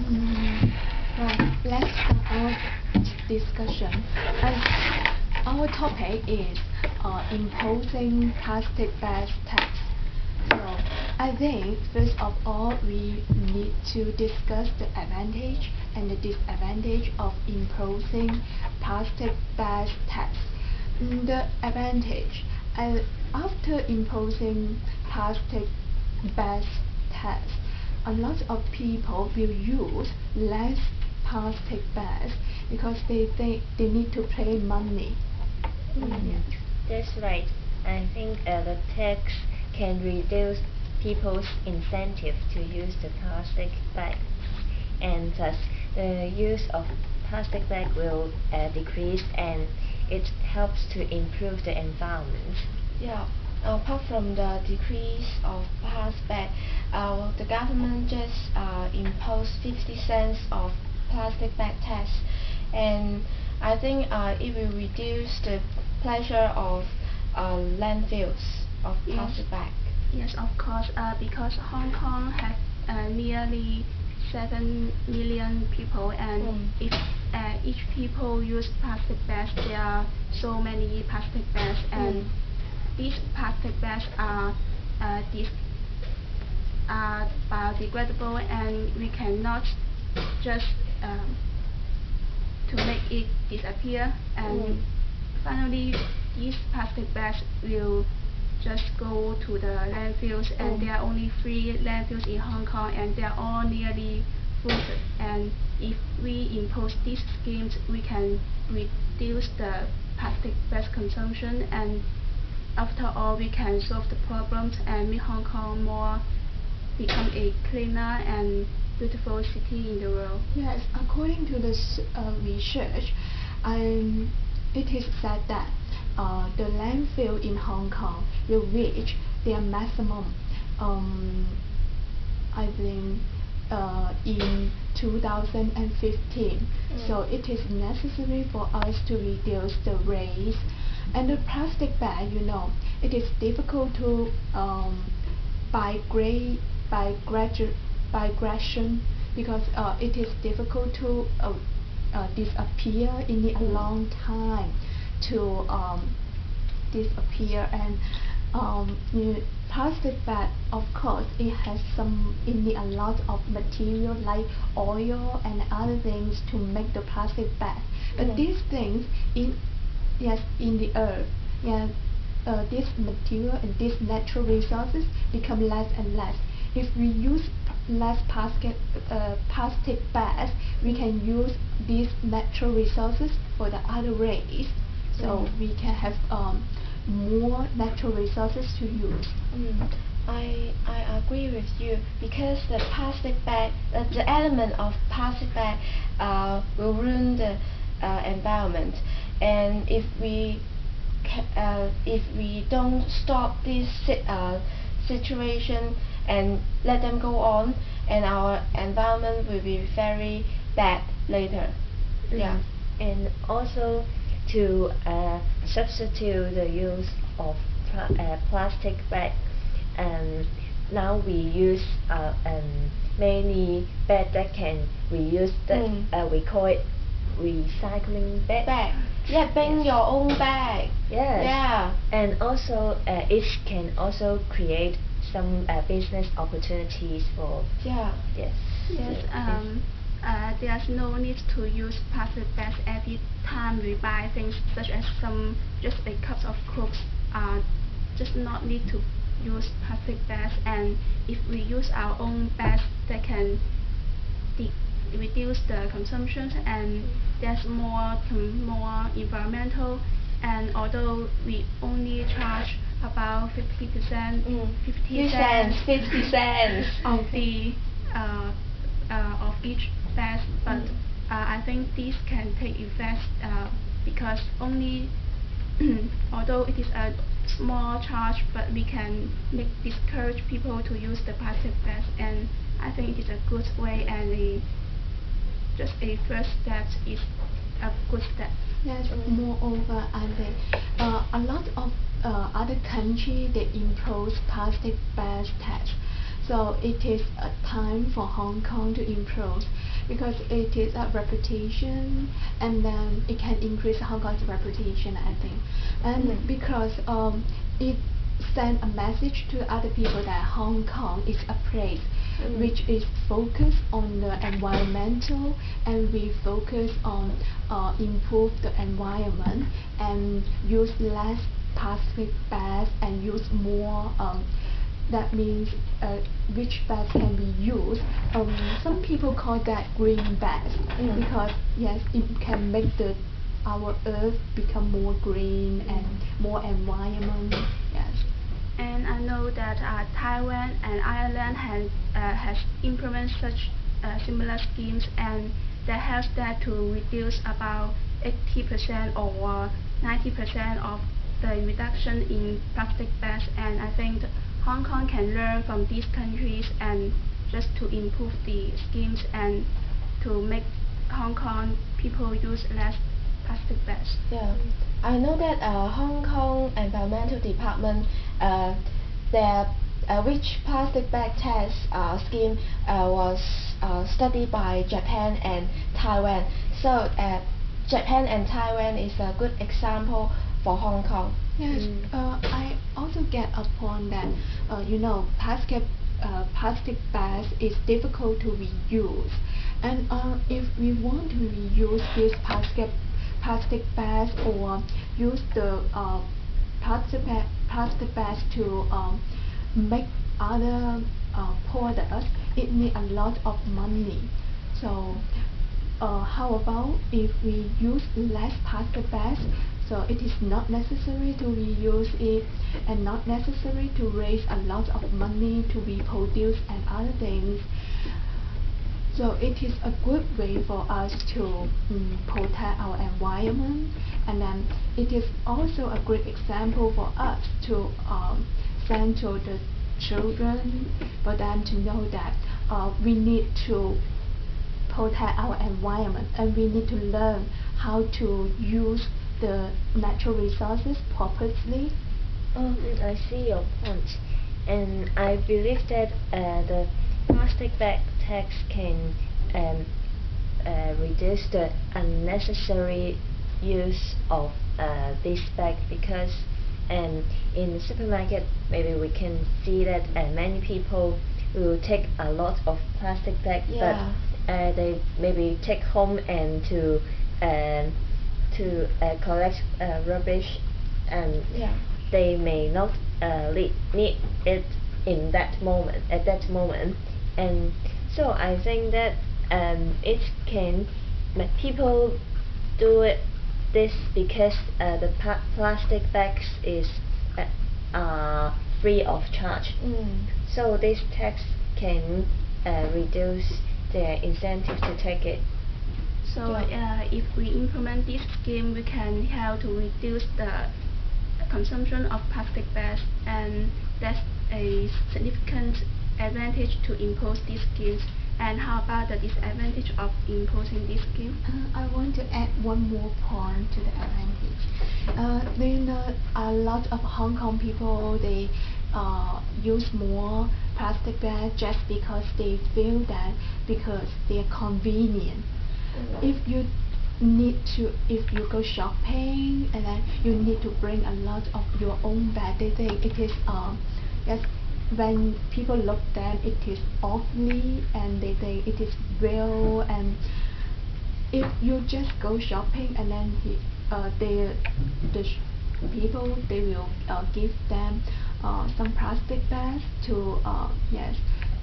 Mm, well, let's start our discussion. And our topic is imposing plastic bag tax. So I think first of all we need to discuss the advantage and the disadvantage of imposing plastic bag tax. The advantage, after imposing plastic bag tax, a lot of people will use less plastic bags because they think they need to pay money. That's right. I think the tax can reduce people's incentive to use the plastic bag, and thus the use of plastic bag will decrease, and it helps to improve the environment. Yeah, apart from the decrease of plastic bag, the government just imposed 50 cents of plastic bag tax, and I think it will reduce the pressure of landfills of plastic bag. Yes, of course, because Hong Kong has nearly 7 million people, and if each people use plastic bags, there are so many plastic bags, and these plastic bags are biodegradable, and we cannot just to make it disappear. And finally, these plastic bags will just go to the landfills, and there are only 3 landfills in Hong Kong, and they are all nearly full. And if we impose these schemes, we can reduce the plastic bag consumption, and after all, we can solve the problems and make Hong Kong become a cleaner and beautiful city in the world. Yes, according to this research, it is said that the landfill in Hong Kong will reach their maximum, I think, in 2015. So it is necessary for us to reduce the waste. And the plastic bag, it is difficult to migration, because it is difficult to disappear in a long time to disappear. And plastic bag, of course, it has a lot of material like oil and other things to make the plastic bag. But these things in the earth, this material and these natural resources become less and less. If we use less plastic bags, we can use these natural resources for the other ways. So we can have more natural resources to use. I agree with you, because the plastic bag, the element of plastic bag will ruin the environment, and if we don't stop this situation and let them go on, and our environment will be very bad later. Yeah. And also to substitute the use of plastic bag, now we use many bag that can reuse. We call it recycling bag. Yeah, bring your own bag. Yes. Yeah. And also it can also create some business opportunities for. Yeah. Yes. There's no need to use plastic bags every time we buy things, such as just a cup of Coke. Just not need to use plastic bags, and if we use our own bags, that can reduce the consumption, and there's more environmental. And although we only charge about 50 cents of the of each bag, but I think this can take effect because only although it is a small charge, but we can discourage people to use the plastic bags, and I think it is a good way, and just a first step is a good step. Yes, moreover, I think a lot of other countries, they impose plastic bag tax. So it is a time for Hong Kong to improve, because it is a reputation, and then it can increase Hong Kong's reputation, I think, and because it send a message to other people that Hong Kong is a place which is focused on the environmental, and we focus on improve the environment and use less plastic bags and use more that means which bags can be used. Some people call that green bags because yes, it can make our earth become more green and more environment. Yes. And I know that Taiwan and Ireland has implemented such similar schemes, and that helps that to reduce about 80% or 90% of the reduction in plastic bags. And I think Hong Kong can learn from these countries and just to improve the schemes and to make Hong Kong people use less plastic bags. Yeah, I know that Hong Kong Environmental Department, their which plastic bag test scheme was studied by Japan and Taiwan. So Japan and Taiwan is a good example for Hong Kong. Yes, I also get a point that plastic bags is difficult to reuse, and if we want to reuse this plastic bags or use the plastic bags to make other products, it needs a lot of money. So how about if we use less plastic bags, so it is not necessary to reuse it and not necessary to raise a lot of money to reproduce and other things. So it is a good way for us to protect our environment, and then it is also a great example for us to send to the children, for them to know that we need to protect our environment, and we need to learn how to use the natural resources properly. I see your point, and I believe that the plastic bag tax can reduce the unnecessary use of this bag, because in the supermarket maybe we can see that many people will take a lot of plastic bags, but they maybe take home and to collect rubbish, and they may not need it at that moment, and so I think that it can people do this because the plastic bags is free of charge. So this tax can reduce their incentive to take it. So if we implement this scheme, we can help to reduce the consumption of plastic bags, and that's a significant advantage to impose these schemes. And how about the disadvantage of imposing this scheme? I want to add one more point to the advantage. A lot of Hong Kong people, they use more plastic bags just because they feel that because they're convenient. If you go shopping and then you need to bring a lot of your own bag, they think it is yes, when people look them it is ugly, and they think it is real. And if you just go shopping and then the people, they will give them some plastic bags to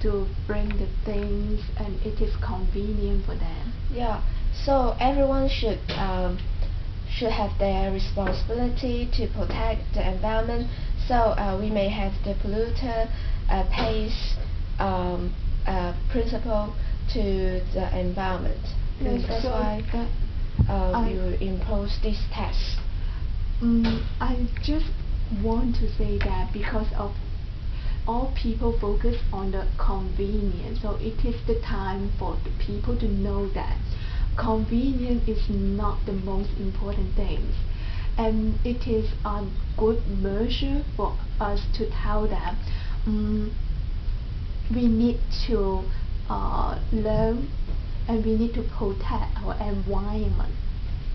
to bring the things, and it is convenient for them. Yeah, so everyone should have their responsibility to protect the environment. So we may have the polluter pays principle to the environment. Yes, That's so why you impose this tax. I just want to say that because of all people focus on the convenience, so it is the time for the people to know that convenience is not the most important thing, and it is a good measure for us to tell them we need to learn and we need to protect our environment.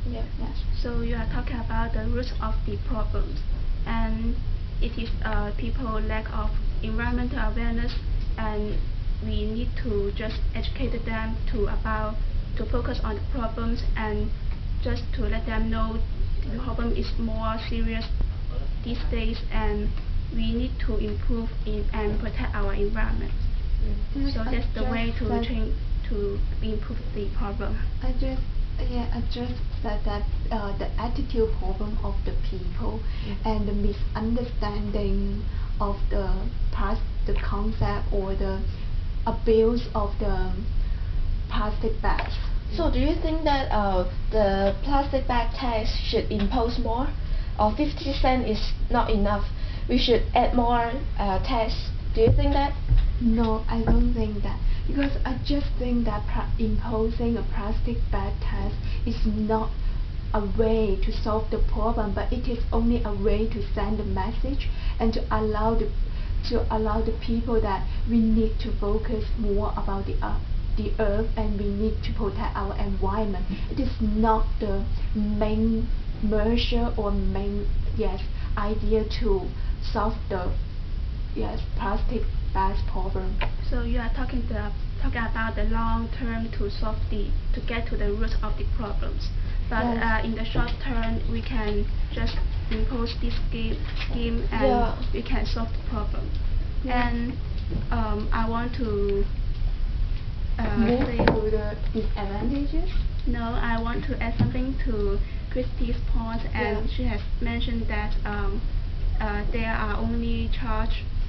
Yeah. Yes. So you are talking about the roots of the problems, and it is people lack of environmental awareness, and we need to just educate them to focus on the problems and just to let them know the problem is more serious these days, and we need to improve and protect our environment. Yes, So that's the way to improve the problem. I just said that the attitude problem of the people and the misunderstanding of the concept or the abuse of the plastic bags. So do you think that the plastic bag tax should impose more, or 50 cents is not enough? We should add more tax. Do you think that? No, I don't think that, because I just think that imposing a plastic bag tax is not a way to solve the problem, but it is only a way to send a message and to allow the people that we need to focus more about the earth, and we need to protect our environment. It is not the main measure or main idea to solve the plastic bags problem. So you are talking about the long term to get to the root of the problems. But Yes. In the short term, we can just impose this scheme and we can solve the problem. Yeah. And I want to Move say to the disadvantages. no, I want to add something to Christy's point, and she has mentioned that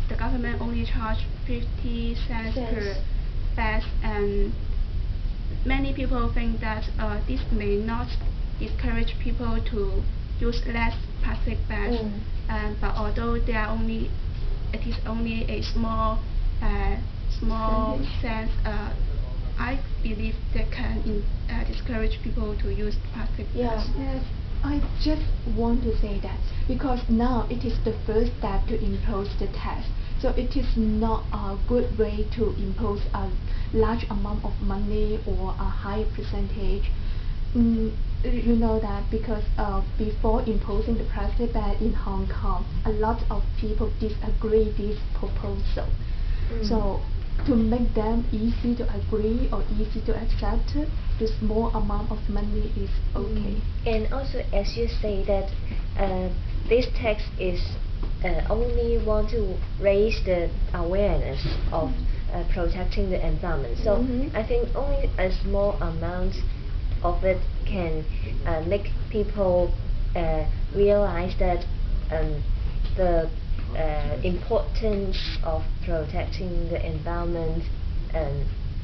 the government only charge 50 cents per bag, and many people think that this may not discourage people to use less plastic bags, but although it is only a small sense, I believe that can discourage people to use plastic bags. Yes, I just want to say that because now it is the first step to impose the tax, so it is not a good way to impose a large amount of money or a high percentage. You know that because before imposing the plastic bag in Hong Kong, a lot of people disagree with this proposal. So to make them easy to agree or easy to accept, the small amount of money is okay. And also, as you say that this tax is only want to raise the awareness of protecting the environment. So I think only a small amount of it can make people realize that the importance of protecting the environment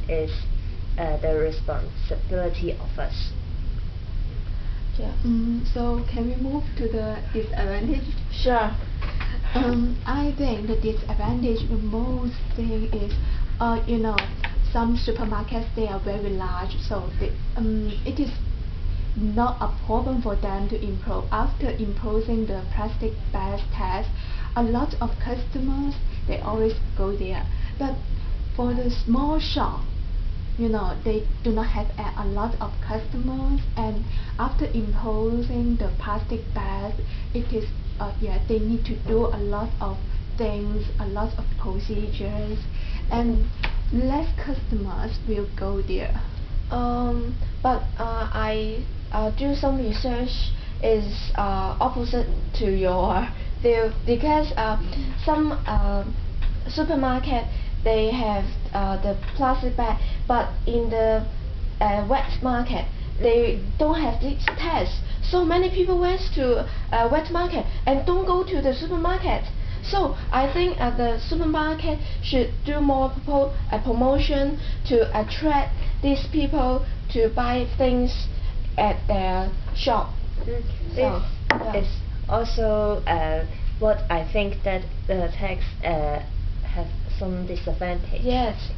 is the responsibility of us. So can we move to the disadvantage? Sure. I think the disadvantage, the most thing is, some supermarkets, they are very large, so it is not a problem for them to impose. After imposing the plastic bag tax, a lot of customers, they always go there. But for the small shop, they do not have a lot of customers, and after imposing the plastic bag, it is they need to do a lot of things, a lot of procedures, and less customers will go there. But I do some research is opposite to your view, because some supermarket, they have the plastic bag, but in the wet market they don't have this test. So many people went to wet market and don't go to the supermarket. So I think the supermarket should do more promotion to attract these people to buy things at their shop. This is also what I think that the tax have some disadvantage. Yes.